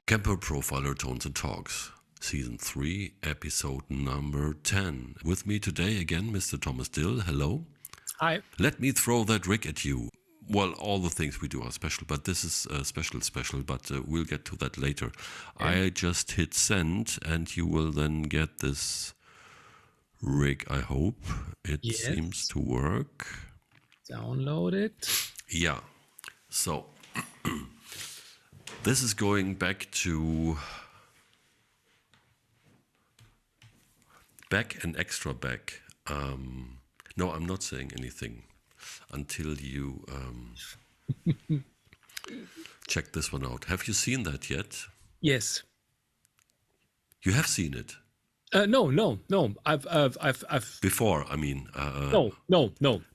Kemper Profiler Tones and Talks, Season 3, Episode number 10. With me today again, Mr. Thomas Dill. Hello. Hi. Let me throw that rig at you. Well, all the things we do are special, but this is special, but we'll get to that later. Okay. I just hit send, and you will then get this rig, I hope. It seems to work. Download it. Yeah. So, this is going back and extra back. No, I'm not saying anything until you check this one out. Have you seen that yet? Yes. You have seen it? No. I've before. I mean. No.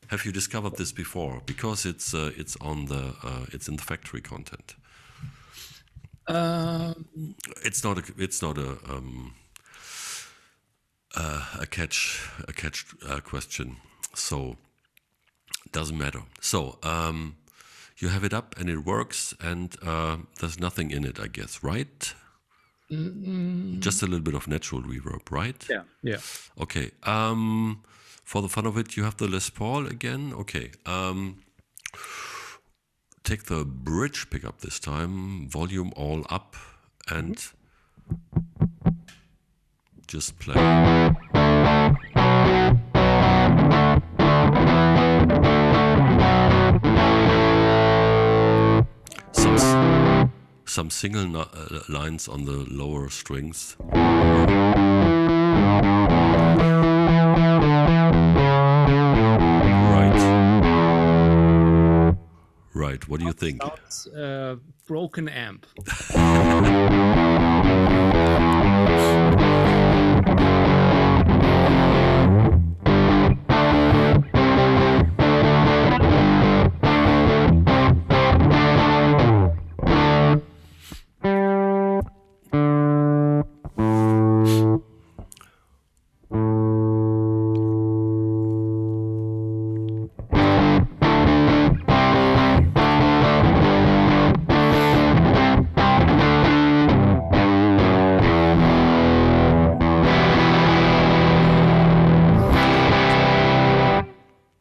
Have you discovered this before? Because it's on the it's in the factory content. It's not a catch question, so doesn't matter. So you have it up and it works, and there's nothing in it, I guess, right? Just a little bit of natural reverb, right? Yeah. Okay. For the fun of it, you have the Les Paul again. Okay. Take the bridge pickup this time, volume all up, and just play. Some single lines on the lower strings. Right. What do you think? Sounds broken amp.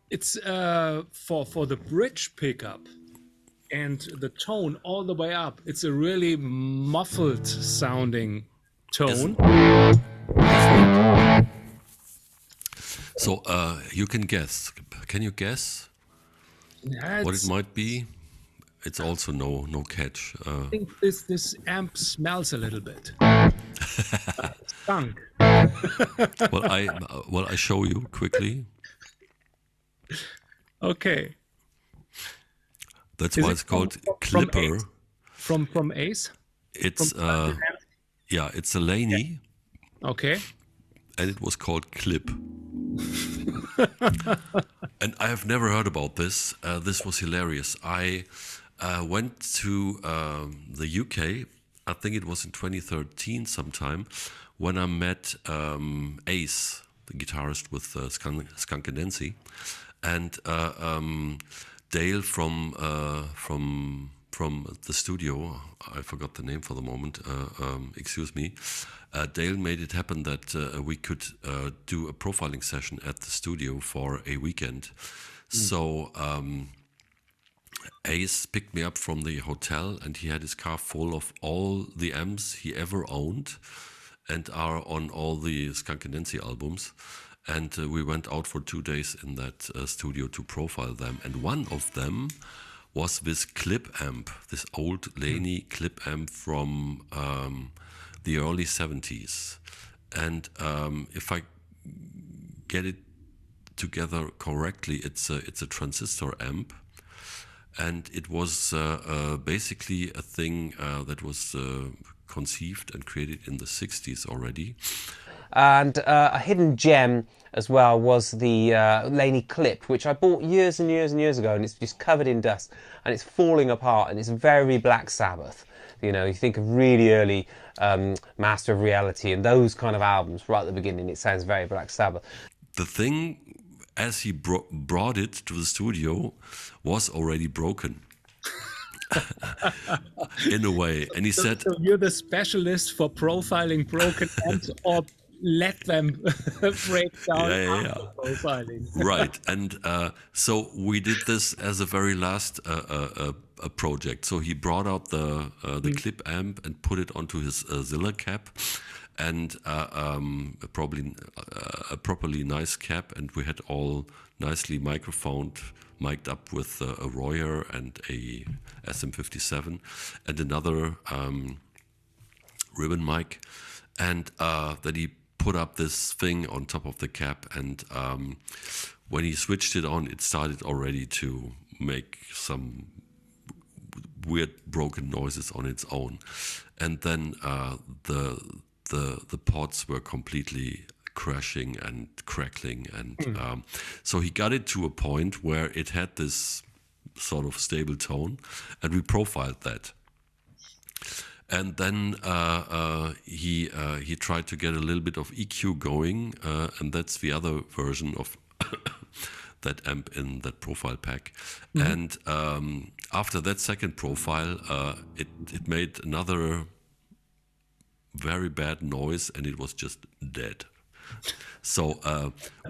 It's for the bridge pickup and the tone all the way up. It's a really muffled sounding tone. So you can guess. Can you guess what it might be? It's also no catch. I think this amp smells a little bit. Skunk. Well, I show you quickly. Okay. That's why it's called Klipper. From Ace? It's it's a Laney. Okay. And it was called Klipp. And I have never heard about this. This was hilarious. I went to the UK. I think it was in 2013 sometime, when I met Ace, the guitarist with Skunk Nancy. And Dale from the studio, I forgot the name for the moment, excuse me. Dale made it happen that we could do a profiling session at the studio for a weekend. So Ace picked me up from the hotel, and he had his car full of all the amps he ever owned and are on all the Skunk Nancy albums. And we went out for 2 days in that studio to profile them. And one of them was this Klipp amp, this old Laney Klipp amp from the early 70s. And if I get it together correctly, it's a transistor amp. And it was basically a thing that was conceived and created in the 60s already. And a hidden gem as well was the Laney Klipp, which I bought years and years ago, and it's just covered in dust, and it's falling apart, and it's very Black Sabbath. You know, you think of really early Master of Reality and those kind of albums right at the beginning, it sounds very Black Sabbath. The thing, as he brought it to the studio, was already broken. in a way. And he said, So you're the specialist for profiling broken amps, or let them break down yeah. after profiling. Right. And so we did this as a very last a project. So he brought out the Klipp amp and put it onto his Zilla cap, and probably a properly nice cap, and we had all nicely mic'd up with a Royer and a SM57 and another ribbon mic, and then he put up this thing on top of the cap, and when he switched it on, it started already to make some weird broken noises on its own, and then the pods were completely crashing and crackling, and so he got it to a point where it had this sort of stable tone, and we profiled that. And then he tried to get a little bit of EQ going, and that's the other version of that amp in that profile pack. And after that second profile, it made another very bad noise, and it was just dead. So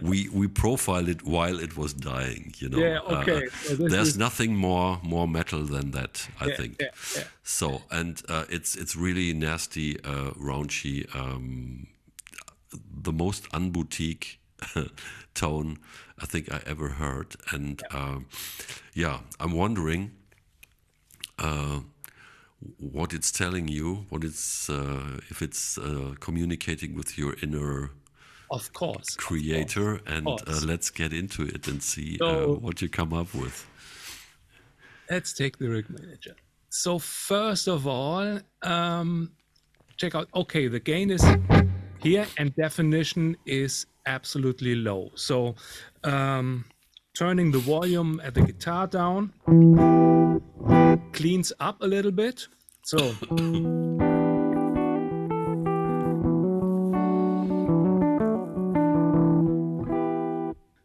we profiled it while it was dying, you know. Yeah, okay. So there's nothing more metal than that, I think. Yeah. So, and it's really nasty, raunchy, the most unboutique tone I think I ever heard. And I'm wondering what it's telling you, what it's if it's communicating with your inner Of course. creator, of course. and let's get into it and see So- what you come up with. Let's take the rig manager. So first of all, check out, okay, the gain is here and definition is absolutely low. So turning the volume at the guitar down cleans up a little bit. So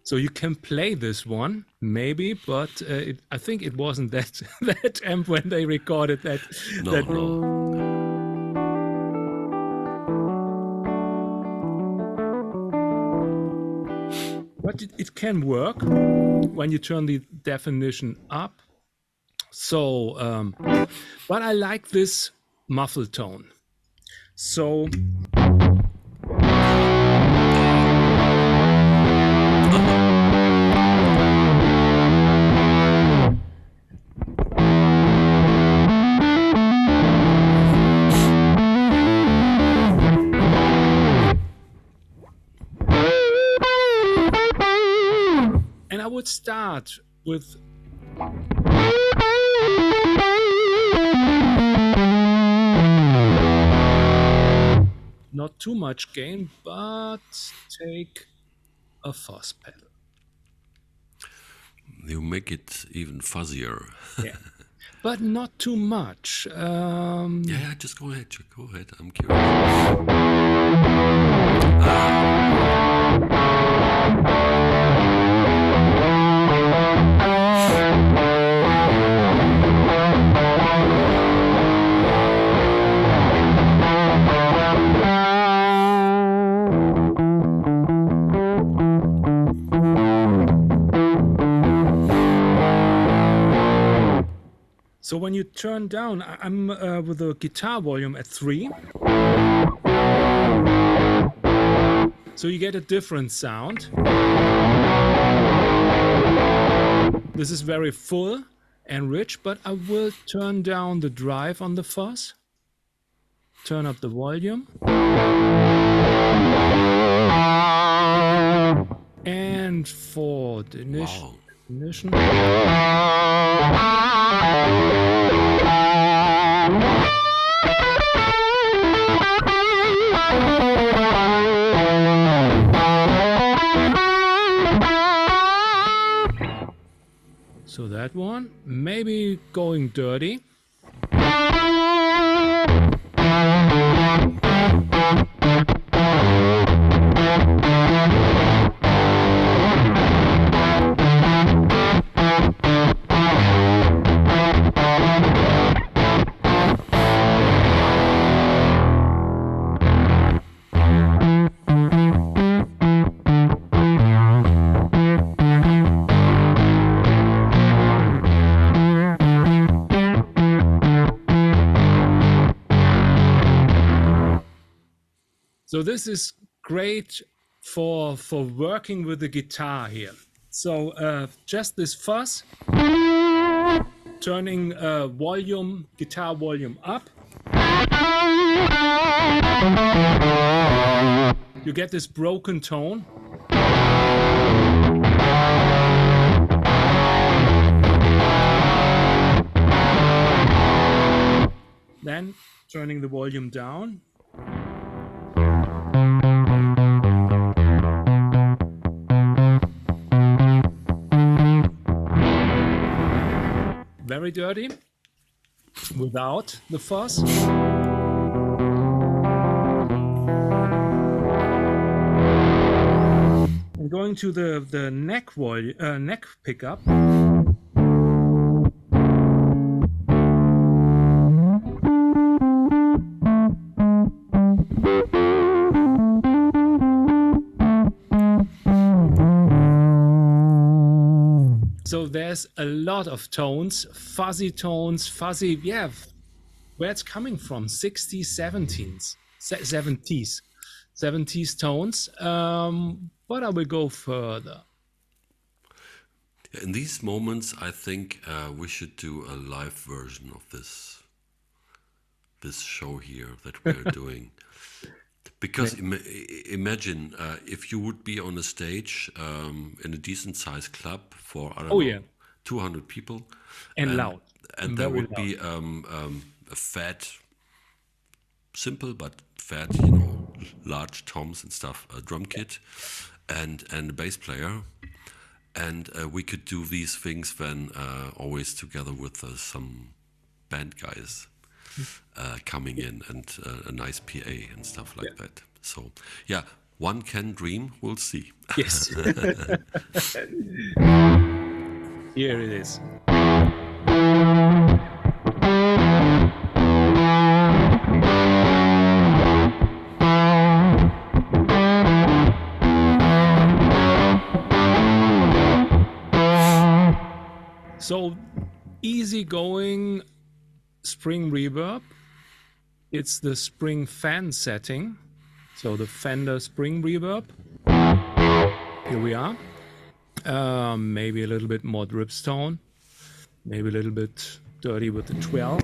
so you can play this one, maybe, but I think it wasn't that that amp when they recorded that. No. But it can work when you turn the definition up. So, but I like this muffle tone. So. And I would start with not too much gain, but take a fuzz pedal. You make it even fuzzier. Yeah, but not too much. Yeah, just go ahead. I'm curious. So when you turn down, I'm with the guitar volume at 3. So you get a different sound. This is very full and rich, but I will turn down the drive on the fuzz. Turn up the volume. And for the ignition. So that one, maybe going dirty. So this is great for working with the guitar here. So just this fuzz, turning guitar volume up. You get this broken tone. Then turning the volume down. Very dirty, without the fuzz. And going to the neck neck pickup. So there's a lot of tones, fuzzy, yeah, where it's coming from, 60s, 70s tones. But I will go further. In these moments, I think we should do a live version of this show here that we're doing. Because imagine if you would be on a stage in a decent-sized club for, I don't know, 200 people. And loud. And there would be a fat, simple but fat, large toms and stuff, a drum kit and a bass player. And we could do these things then always together with some band guys. Coming in and a nice PA and stuff like that. So, yeah, one can dream. We'll see. Yes. Here it is. So, easygoing spring reverb. It's the spring fan setting. So the Fender spring reverb. Here we are. Maybe a little bit more dripstone. Maybe a little bit dirty with the 12.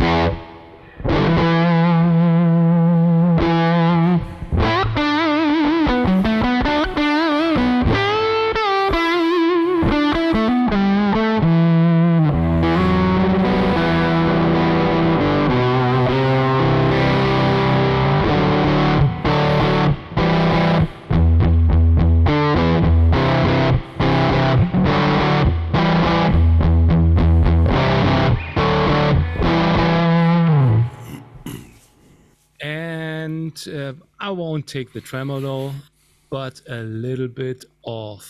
I won't take the tremolo, but a little bit of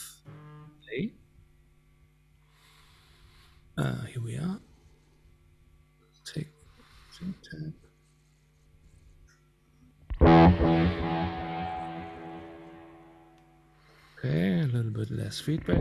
delay. Here we are. Take tab. Okay, a little bit less feedback.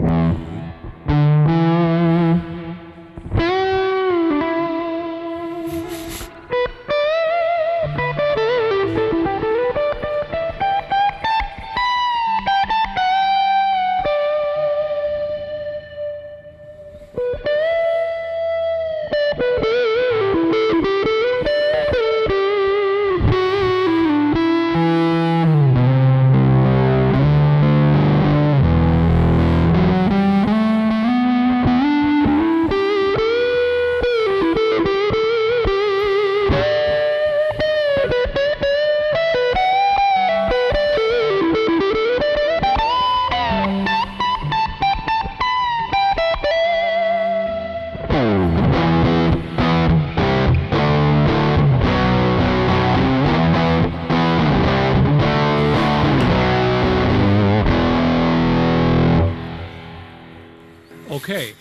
Okay.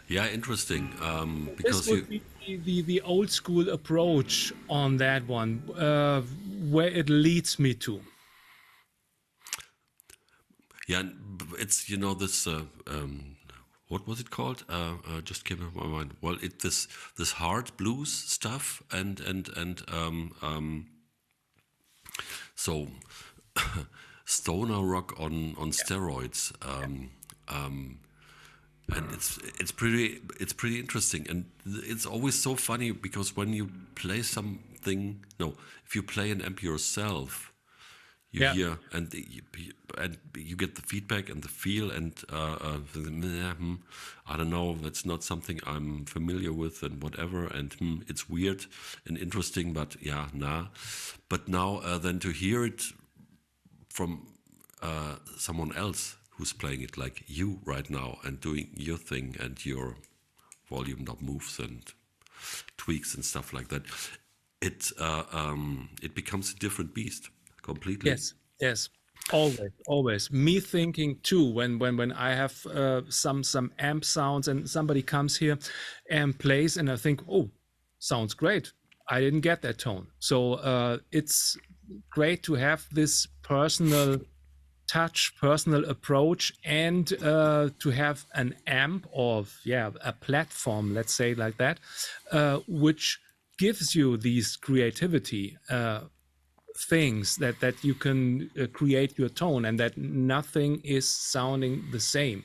Yeah, interesting. Because this would be the old school approach on that one, where it leads me to. Yeah, it's this. What was it called? Just came up my mind. Well, this hard blues stuff and So stoner rock on steroids, and it's pretty interesting, and it's always so funny because when you play something, no, if you play an amp yourself, you Yeah. hear and you get the feedback and the feel, and I don't know, that's not something I'm familiar with and whatever, and it's weird and interesting, but yeah, nah. But now then to hear it from someone else who's playing it like you right now and doing your thing and your volume knob moves and tweaks and stuff like that, it becomes a different beast completely. Yes, yes, always. Me thinking too when I have some amp sounds and somebody comes here and plays, and I think, oh, sounds great. I didn't get that tone, so it's great to have this personal touch, personal approach, and to have an amp or a platform, let's say like that, which gives you these creativity things that you can create your tone, and that nothing is sounding the same.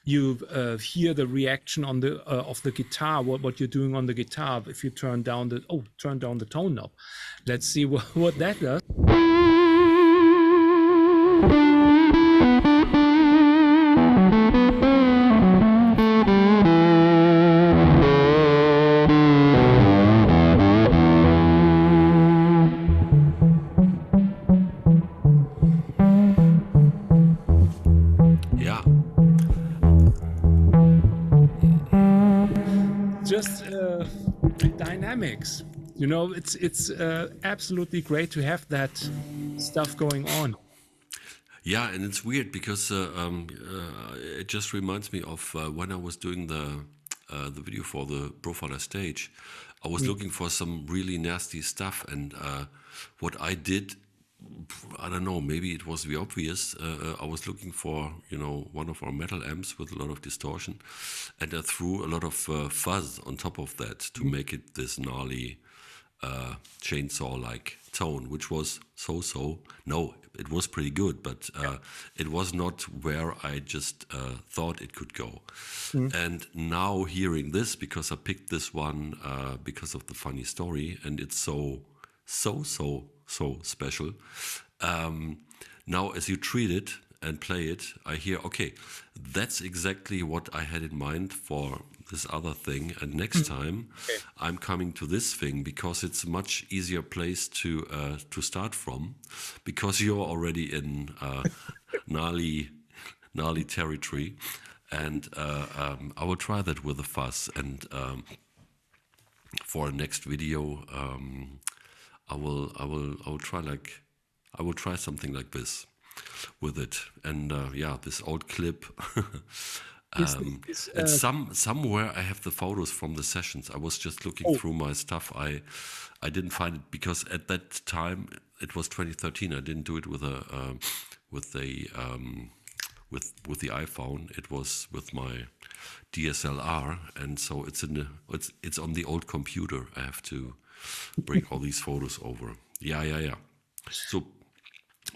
You hear the reaction on the of the guitar, what you're doing on the guitar. If you turn down the tone knob, let's see what that does. Yeah, Just dynamics. It's absolutely great to have that stuff going on. yeah, and it's weird because it just reminds me of when I was doing the video for the Profiler stage. I was looking for some really nasty stuff, and what I did, I don't know, maybe it was the obvious. I was looking for, one of our metal amps with a lot of distortion, and I threw a lot of fuzz on top of that to make it this gnarly chainsaw-like tone, which was so. No, it was pretty good, but it was not where I just thought it could go. And now hearing this, because I picked this one because of the funny story, and it's so special. Now, as you treat it and play it, I hear, okay, that's exactly what I had in mind for this other thing. And next time, I'm coming to this thing because it's a much easier place to start from, because you're already in gnarly territory, and I will try that with the fuzz. And for the next video, I will try something like this with it. And this old Klipp. And somewhere I have the photos from the sessions. I was just looking through my stuff. I didn't find it because at that time it was 2013. I didn't do it with the iPhone. It was with my DSLR, and so it's on the old computer. I have to bring all these photos over. Yeah. So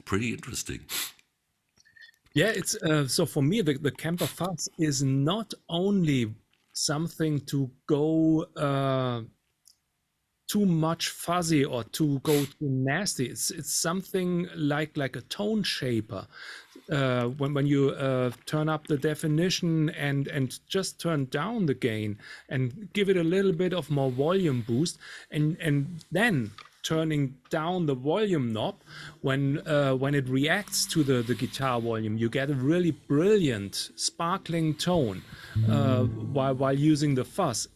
pretty interesting. Yeah, it's so for me the Kemper fuzz is not only something to go too much fuzzy or to go too nasty. It's something like a tone shaper. When you turn up the definition and just turn down the gain and give it a little bit of more volume boost, and then turning down the volume knob when it reacts to the guitar volume, you get a really brilliant sparkling tone while using the fuzz.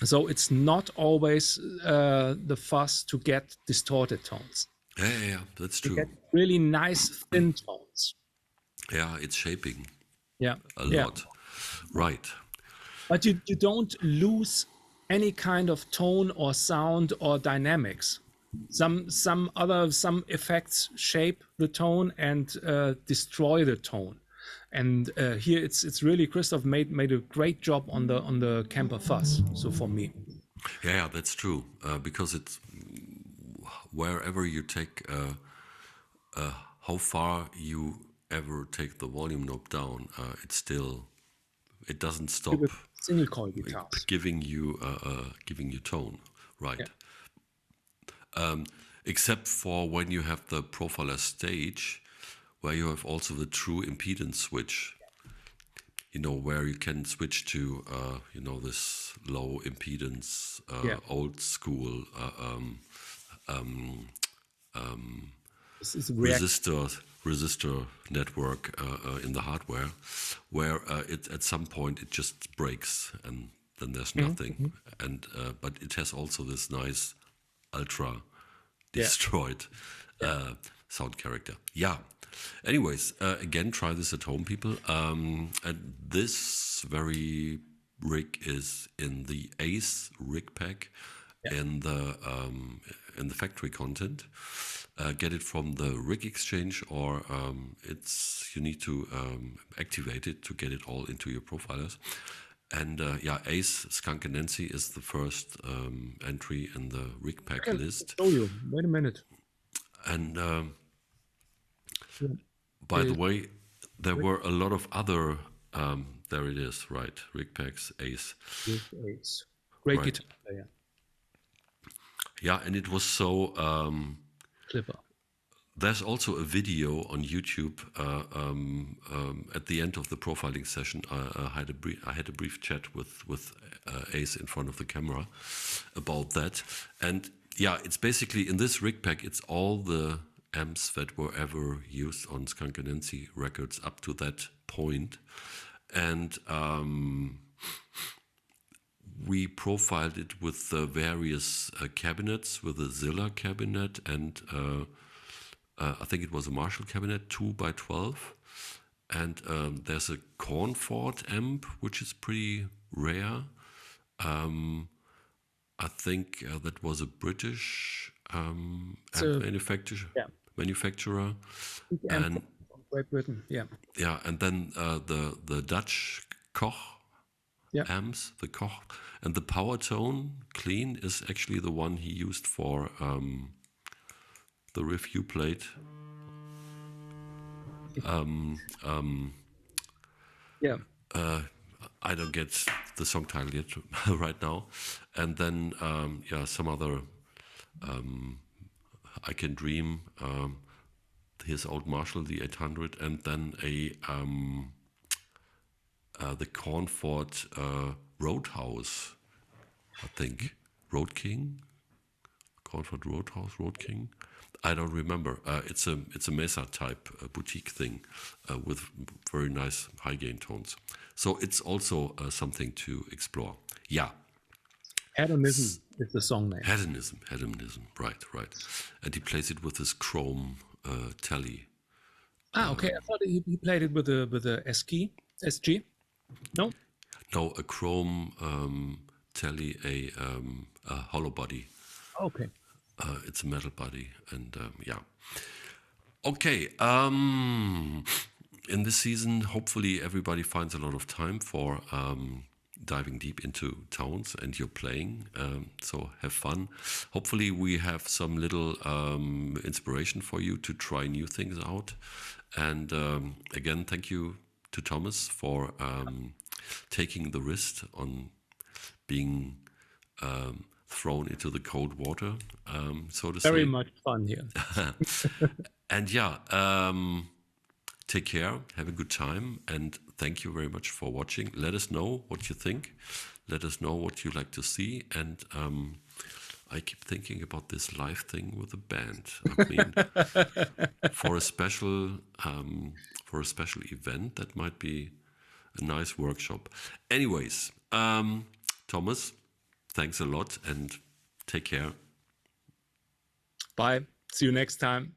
So it's not always the fuzz to get distorted tones. Yeah, that's true. You get really nice thin tones. Yeah, it's shaping Yeah, a lot. Right. But you don't lose any kind of tone or sound or dynamics. Some effects shape the tone and destroy the tone. And here it's really Christoph made a great job on the Kemper fuzz. So for me, Yeah, that's true. Because it's wherever you take, how far you ever take the volume knob down, it doesn't stop With single coil guitars. giving you tone, right? Except for when you have the profiler stage, where you have also the true impedance switch. Where you can switch to, this low impedance, old school This is resistor network in the hardware, where it at some point it just breaks and then there's nothing. And but it has also this nice ultra destroyed sound character. Yeah. Anyways, again, try this at home, people. And this very rig is in the Ace rig pack in the factory content. Get it from the rig exchange, or you need to activate it to get it all into your profilers. And Ace Skunk and Nancy is the first entry in the rig pack list. Show you. Wait a minute. And by the way, there were a lot of other. There it is, right? Rig packs, Ace. Ace. Great guitar player. Yeah, and it was so. Klipper. There's also a video on YouTube. At the end of the profiling session, I had a brief chat with Ace in front of the camera about that. And yeah, it's basically in this rig pack. It's all the amps that were ever used on Skunk and Nancy records up to that point, and we profiled it with various cabinets, with a Zilla cabinet and I think it was a Marshall cabinet, 2x12. And there's a Cornford amp, which is pretty rare. I think that was a British amp manufacturer. And Great Britain, yeah, and then the Dutch Koch amps, the Koch, and the Power Tone Clean is actually the one he used for the riff you played. I don't get the song title yet right now. And then some other I Can Dream, his old Marshall, the 800, and then the Cornford Roadhouse, I think. Road King? Cornford Roadhouse, Road King? I don't remember. It's a Mesa type boutique thing with very nice high gain tones. So it's also something to explore. Yeah. Hedonism is the song name. Hedonism, right. And he plays it with his chrome telly. Okay. I thought he played it with a SG. No, a chrome telly, a hollow body. Okay. It's a metal body, and Okay. In this season, hopefully everybody finds a lot of time for diving deep into tones and your playing. So have fun. Hopefully we have some little inspiration for you to try new things out. And again, thank you to Thomas for taking the risk on being thrown into the cold water, so to say. Very much fun here. And take care, have a good time, and thank you very much for watching. Let us know what you think. Let us know what you like to see. And I keep thinking about this live thing with the band. I mean, for a special event, that might be a nice workshop. Anyways, Thomas, thanks a lot and take care. Bye. See you next time.